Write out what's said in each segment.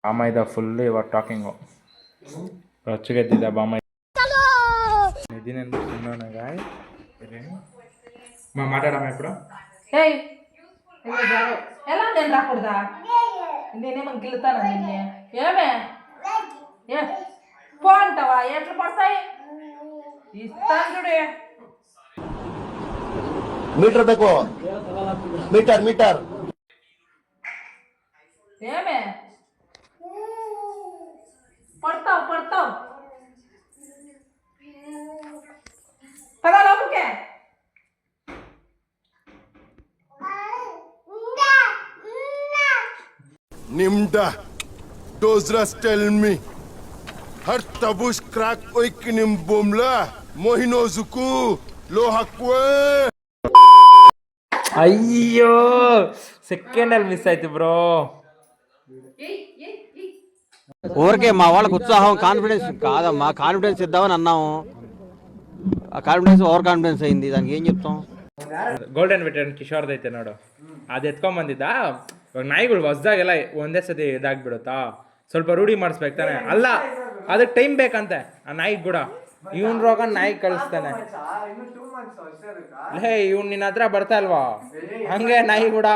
ಬಾಮೈದ full ಇವಾಗ talking రొచ్చగెద్దిదా బామ్మ ఇది నేను ఉన్నాను గాయ మా మాట్లాడమా ఇప్పుడు ఏయ్ ఎలా నేను రాకూడదా నేనేమని గిల్లుతానా నిన్నే ఏమే ఏ పో అంటావా ఎట్లా పడతాయి ఇస్తాను చూడే మీటర్ ಬೇಕು మీటర్ ఏమే పడతావు పద లోపలికే Nimda, Dozras tell me. Har tabush crack oikinim bomla, mohinozuku, lohakwe. అయ్యో సెకండ్ ಅಲ್ಲಿ ಮಿಸ್ ಆಯ್ತು ಬ್ರೋ ఊరికే మా వాళ్ళకి ఉత్సాహం కాన్ఫిడెన్స్ కాదమ్మా, కాన్ఫిడెన్స్ ఇద్దామని అన్నాము. ఆ కాన్ఫిడెన్స్ ఓవర్ కాన్ఫిడెన్స్ అయింది. దానికి ఏం చెప్తాం? ಗೋಲ್ಡನ್ ವೆಟರನ್ ಕಿಶೋರ್ದು ಐತೆ ನೋಡು, ಅದು ಎತ್ಕೊಂಬಂದಿದ್ದ. ಇವಾಗ ನಾಯಿಗಳು ಹೊಸ್ದಾಗೆಲ್ಲ ಒಂದೇ ಸತಿ ಇದಾಗ್ಬಿಡುತ್ತಾ, ಸ್ವಲ್ಪ ರೂಢಿ ಮಾಡಿಸ್ಬೇಕು ತಾನೆ. ಅಲ್ಲ, ಅದಕ್ಕೆ ಟೈಮ್ ಬೇಕಂತೆ ಆ ನಾಯಿಗೆ ಕೂಡ. ಇವನ್ ರೋಗ ನಾಯಿ ಕಳಿಸ್ತಾನೆ. ಹೇ ಇವ್ನು ನಿನ್ನ ಹತ್ರ ಬರ್ತಾ ಇಲ್ವಾ, ಹಂಗೆ ನಾಯಿ ಕೂಡ.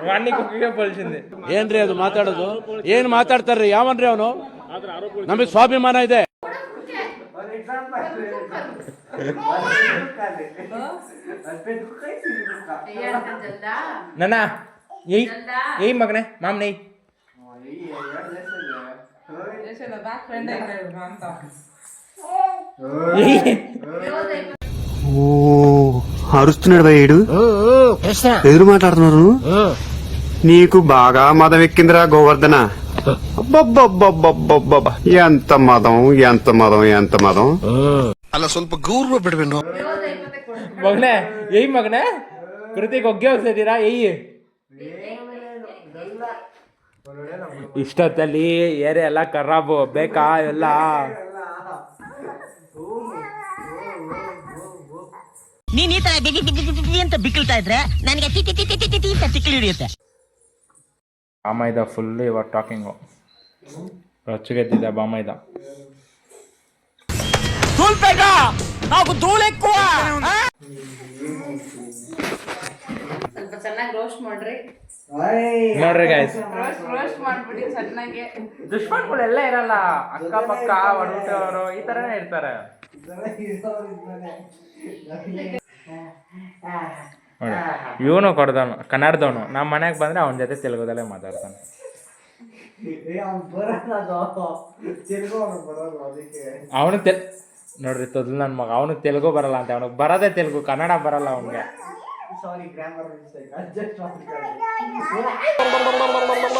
వాడిని కుక్కగా పోల్చింది. ಏನ್ರಿ ಅದು ಮಾತಾಡೋದು? ಏನ್ ಮಾತಾಡ್ತಾರ್ರಿ? ಯಾವನ್ರಿ ಅವನು? ನಮಗೆ ಸ್ವಾಭಿಮಾನ ಇದೆ. ನನ್ನ ಏಯ್ ಮಗನೇ ಮಾಮ್ ನೈ అరుస్తున్నాడు భయ్యుడు. ఎదురు మాట్లాడుతున్నారు. నీకు బాగా మదం ఎక్కిందిరా గోవర్ధన. అబ్బబ్బబ్బబ్బబ్బబ్బ, ఎంత మదం ఎంత మదం ఎంత మదం. ಅಲ್ಲ ಸ್ವಲ್ಪ ಗೌರವ ಬಿಡಬೇಕು. ಮಗನೇ ಏಯ್ ಮಗನೇ, ಕೃತಿಗೆ ಒಗ್ಗೆ ಹೋಗ್ತಿದ್ದೀರಾ? ಏಯ್ ಇಷ್ಟೊತ್ತಲ್ಲಿ ಏರೆ ಎಲ್ಲ ಖರಾಬು ಬೇಕಾ ಎಲ್ಲ. ನೀನ್ ಈ ತರ ಬಿಗಿ ಅಂತ ಬಿಕ್ಕಳ್ತಾ ಇದ್ರೆ ನನಗೆ ಅಂತ ತಿಕ್ಕಲಿ ಹಿಡಿಯುತ್ತೆ. ಬಾಮೈದ ಫುಲ್ ಇವಾಗ ಟಾಕಿಂಗು ರೊಚ್ಚಗೆದ್ದಿದೆ ಬಾಮೈದ. నాకు ధూళి ఎక్కువ. ಸ್ವಲ್ಪ ಚೆನ್ನಾಗಿ ರೋಸ್ಟ್ ಮಾಡ್ರಿ ನೋಡ್ರಿ ಗೈಸ್, ರೋಸ್ಟ್ ಮಾಡ್ಬಿಡಿ ಚೆನ್ನಾಗಿ. ದುಶ್ಮನ್ಗಳೆಲ್ಲ ಇರಲ್ಲ, ಅಕ್ಕಪಕ್ಕ ಹೊರಟವರು ಈ ತರನೇ ಇರ್ತಾರೆ. ಇವನು ಕೊಡ್ದವನು ಕನ್ನಡದವನು, ನಮ್ಮ ಮನೆಗೆ ಬಂದ್ರೆ ಅವನ ಜೊತೆ ತೆಲುಗುದಲ್ಲೇ ಮಾತಾಡ್ತಾನೆ. ಅವನು ನೋಡ್ರಿ ತೊದಲು ನನ್ನ ಮಗ, ಅವನಿಗೆ ತೆಲುಗು ಬರಲ್ಲ ಅಂತ. ಅವನಿಗೆ ಬರೋದೇ ತೆಲುಗು, ಕನ್ನಡ ಬರಲ್ಲ ಅವನಿಗೆ.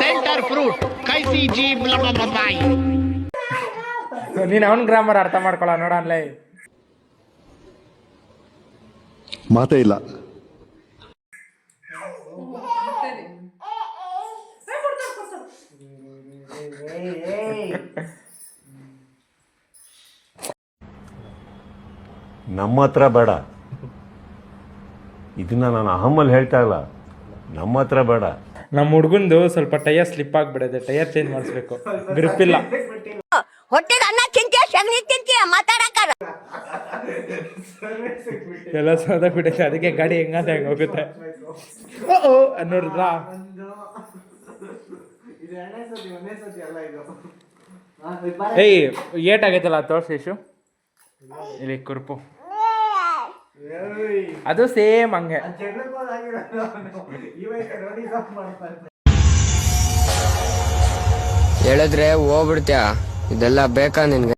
ಸೆಂಟರ್ ಫ್ರೂಟ್ ಕೈಸಿ ಜೀಬ್ ಲಬಬಾಯಿ. ನೀನು ಅವನ ಗ್ರಾಮರ್ ಅರ್ಥ ಮಾಡ್ಕೊಳ್ಳ ನೋಡನ್ಲೇ. ಮಾತೇ ಇಲ್ಲ. ನಮ್ಮ ಹತ್ರ ಬೇಡ, ಇದನ್ನ ನಾನು ಅಹಮ್ಮಲ್ಲಿ ಹೇಳ್ತಾ ಇಲ್ಲ. ನಮ್ಮ ಹತ್ರ ಬೇಡ. ನಮ್ಮ ಹುಡುಗಂದು ಸ್ವಲ್ಪ ಟೈರ್ ಸ್ಲಿಪ್ ಆಗ್ಬಿಡದೆ, ಟೈರ್ ಚೇಂಜ್ ಮಾಡಿಸ್ಬೇಕು, ಗ್ರಿಪ್ ಇಲ್ಲ. ಹೊಟ್ಟೆಗೆ ಅನ್ನ ತಿಂತೀಯ ಸಗಣಿ ತಿಂತೀಯ ಮಾತಾಡಕ್ಕಾರ ಎಲ್ಲ ಸೋದಾಗ್ಬಿಟ್ಟೈತೆ, ಅದಕ್ಕೆ ಗಾಡಿ ಹೆಂಗಂತ ಹೆಂಗೆ ಹೋಗುತ್ತೆ ನೋಡಿದ್ರಾ. ಏಯ್ ಏಟಾಗೈತಲ್ಲ ತೋರ್ಸು ಇಲ್ಲಿ ಕುರುಪು, ಅದು ಸೇಮ್ ಹಂಗೆ. ಹೇಳಿದ್ರೆ ಹೋಗ್ಬಿಡ್ತೀಯ, ಇದೆಲ್ಲ ಬೇಕಾ ನಿನ್ಗೆ?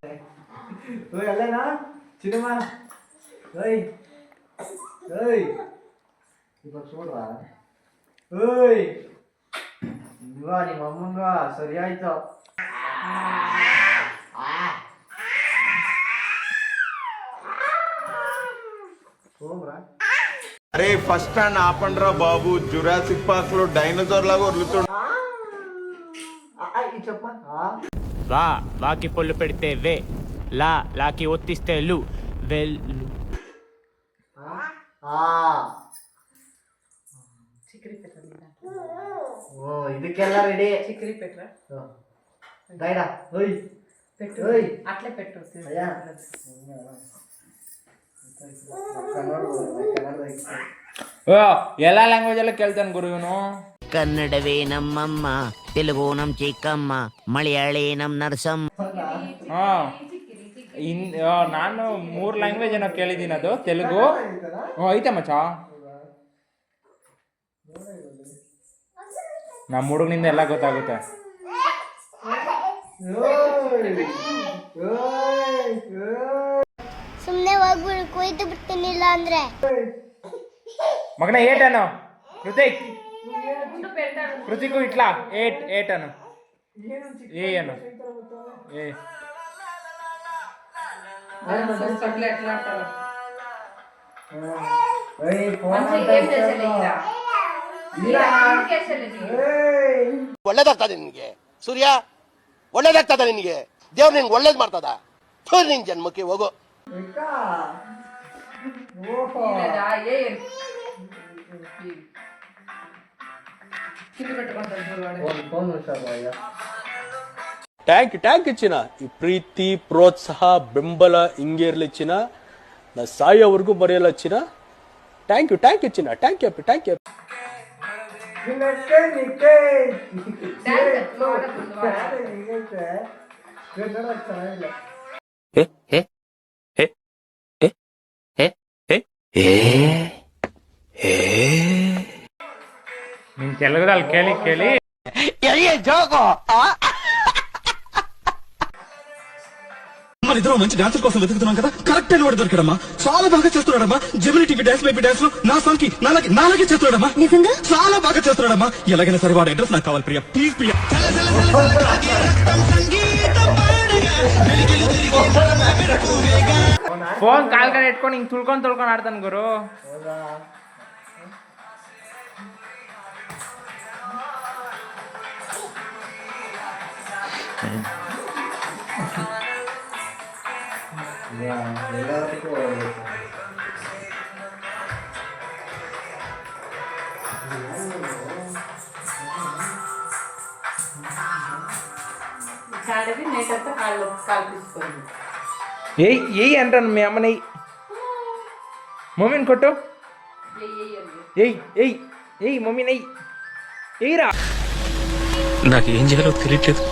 ಸರಿ ಆಯ್ತು. అరే ఫస్ట్ స్టాండ్ ఆపండ్రా బాబు, జురాసిక్ పార్క్ లో డైనోసార్ లాగా వదులుతాడు. లా లాకి పొల్లు పెడితే వే, లా లాకి ఒత్తిస్తే లు, వెల్ ಚಿಕ್ರಿ ಪೆಟ್ರೋಲ್ ಓ ಇದಕ್ಕೆಲ್ಲ ರೆಡಿ. ಚಿಕ್ರಿ ಪೆಟ್ರೋಲ್ ದೈಡ ಓಯ್ ಪೆಟ್ರೋಲ್ ಓಯ್ ಅಟ್ಲೆ ಪೆಟ್ರೋಲ್ ಅಯ್ಯ ಎಲ್ಲ ಲ್ಯಾಂಗ್ವೇಜ್ ಎಲ್ಲ ಕೇಳ್ತಾನೆ ಗುರು ಇವನು. ಕನ್ನಡವೇ ನಮ್ಮಮ್ಮ, ತೆಲುಗು ನಮ್ ಚಿಕ್ಕಮ್ಮ, ಮಲಯಾಳಿ ನಮ್ ನರಸಮ್ಮ. ಹಾ ನಾನು 3 ಲ್ಯಾಂಗ್ವೇಜ್ ಏನೋ ಕೇಳಿದ್ದೀನಿ. ಅದು ತೆಲುಗು ಐತೆ ಮಚ್ಚ. ನಮ್ಮ ಹುಡುಗನಿಂದ ಎಲ್ಲ ಗೊತ್ತಾಗುತ್ತೆ. ಸುಮ್ನೆ ಹೋಗ್ಬಿಡು, ಕೊಯ್ದು ಬಿಡ್ತೀನಿಲ್ಲ ಅಂದ್ರೆ. ಮಗನ 8 ಅನ್ನು ಕೃತಿಕು ಇಟ್ಲಾ 8 ಅನ್ನು ಏನು ಏ ಚೊಕ್ಲೆ ಎಟ್ಲ ಆಡ್ತಾರ ಒಳ್ಳೇದಾಗ್ತದೆ ನಿನ್ಗೆ ಸೂರ್ಯ, ಒಳ್ಳೇದಾಗ್ತದ ನಿನ್ಗೆ. ದೇವ್ರು ನಿನ್ಗೆ ಒಳ್ಳೇದ್ ಮಾಡ್ತದ. ನಿನ್ ಜನ್ಮಕ್ಕೆ ಹೋಗು. ಟ್ಯಾಂಕ್ ಇಚ್ಚಿನ ಈ ಪ್ರೀತಿ ಪ್ರೋತ್ಸಾಹ ಬೆಂಬಲ ಹಿಂಗೆ ಇರ್ಲಿ ಚಿನ್ನ. ನಾ ಸಾಯೋವರೆಗೂ ಬರೆಯಲ್ಲ ಚಿನ್ನ. ಥ್ಯಾಂಕ್ ಯು ಚಿನ್ನ. Thank you. ನಿನ್ ತೆಲುಗುದಲ್ಲಿ ಕೇಳಿ మంచి డాన్సర్ కోసం వెతుకుతున్నాం కదా, కరెక్ట్ అయిన వాడు దొరికాడమ్మా. చాలా బాగా చేస్తున్నాడమ్మా. Gemini TV dance baby dance లో నా సాంగ్ కి నాలాగే చేస్తున్నాడమ్మా. నిజంగా చాలా బాగా చేస్తున్నాడమ్మా. ఎలాగైనా సరే వాడు అడ్రస్ నాకు కావాలి Priya, please Priya. Phone call ಕಡೆ ಇಟ್ಕೊಂಡು ಹಿಂಗ್ ತುಳ್ಕೊಂಡ್ ಆಡ್ತಾನ ಗುರು. ఏయ్ అంటాను మీ అమ్మని. మమ్మీని కొట్టు. ఏయ్ మమ్మీని ఎయ్యిరా. నాకు ఏం చేయాలో తెలియట్లేదు.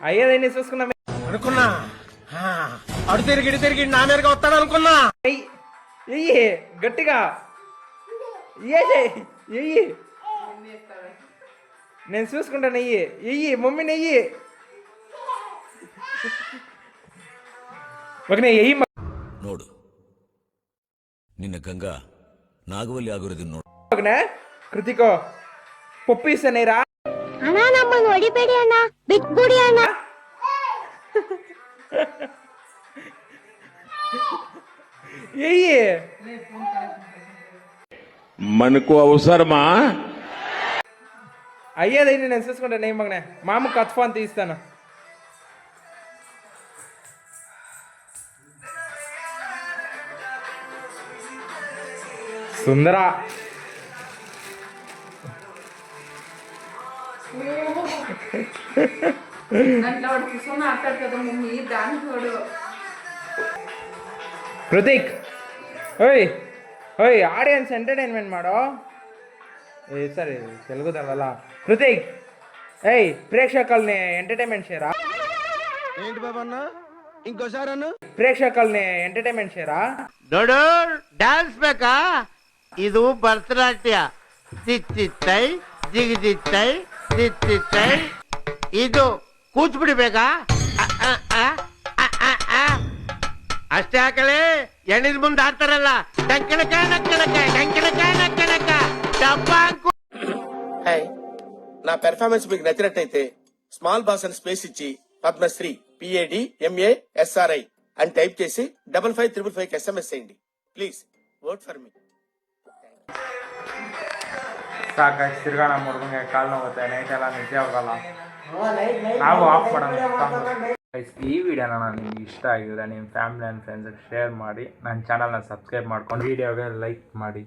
అయ్యేదైనా చూసుకున్నా అనుకున్నా అడు తిరిగి నా మీదగా వస్తాడు అనుకున్నా. ఎయ్యి గట్టిగా ఎయ్యి. నేను చూసుకుంటాను. ఎయ్యి మమ్మీ నెయ్యి ಮಗನೇ ಎಯ್ಯಿ ನೋಡು ನಿನ್ನ ಗಂಗಾ ನಾಗವಲ್ಲಿ ಆಗೋದು ನೋಡು. ಮಗನೇ ಕೃತಿಕೋ ಪಪ್ಪು ಇಸನೇರಾ. ಅಣ್ಣ ನಮ್ಮನ್ನು ಹೊಡಿಬೇಡಿ ಅಣ್ಣ, ಬಿಟ್ಬಿಡಿ ಅಣ್ಣ. ఎయ్యి మనకు అవసరమా? అయ్యేదైనా నేను చూసుకుంటాను. ఏం మగనే మా అమ్మ కొత్త ఫోన్ తీస్తాను. సుందర ಕೃತಿಕ್ ಓಯ್ ಆಡಿಯನ್ಸ್ ಎಂಟರ್ಟೈನ್ಮೆಂಟ್ ಮಾಡೋ. సరే తెలుగుదవలా కృతిక్ ప్రేక్షకుల్ని ఎంటర్టైన్మెంట్ చేయరా. ఏంటి బాబన్న ఇంకోసారి అన్న. ప్రేక్షకుల్ని ఎంటర్టైన్మెంట్ చేయరా. ನೋಡು ಡ್ಯಾನ್ಸ್ ಬೇಕಾ? ಇದು ಭರತನಾಟ್ಯ. ಚಿತ್ತಿತ್ತೈ ಜಿಗಿದಿತ್ತೈ ಚಿತ್ತಿತ್ತೈ. ಇದು ಕೂಚ್ಬಿಡಿ ಬೇಕಾ? ಅಷ್ಟೇ ಹಾಕಲೇ. ಎಣ್ಣಿನ ಮುಂದೆ ಆಡ್ತಾರಲ್ಲ ಡಂಕಣಕ ನಕ್ಕಣಕ ಡಂಕಣಕ ನಕ್ಕಣಕ ಡಬ್ಬಾಂಕು. నా పెర్ఫార్మెన్స్ మీకు నచ్చినట్టయితే స్మాల్ బాస్ అని స్పేస్ ఇచ్చి పద్మశ్రీ PADMASRI అని టైప్ చేసి 5555 SMS చేయండి. Please vote for me. ಸಾಕಾಗಿ ತಿರ್ಗಾ ನಮ್ಮ ಹುಡುಗಂಗೆ ಕಾಲು ನೋವುತ್ತೆ. ನೈಟ್ ಎಲ್ಲ ನಿದ್ದೆ ಹೋಗಲ್ಲ. ನಾವು ಆಫ್ ಮಾಡೋಣ. ಗೈಸ್, ಈ ವಿಡಿಯೋನ ನಿಮ್ಗೆ ಇಷ್ಟ ಆಗಿದ್ರೆ ನಿಮ್ಮ ಫ್ಯಾಮಿಲಿ ಆ್ಯಂಡ್ ಫ್ರೆಂಡ್ಸ್ಗೆ ಶೇರ್ ಮಾಡಿ, ನನ್ನ ಚಾನಲ್ನ ಸಬ್ಸ್ಕ್ರೈಬ್ ಮಾಡ್ಕೊಂಡು ವಿಡಿಯೋಗೆ ಲೈಕ್ ಮಾಡಿ.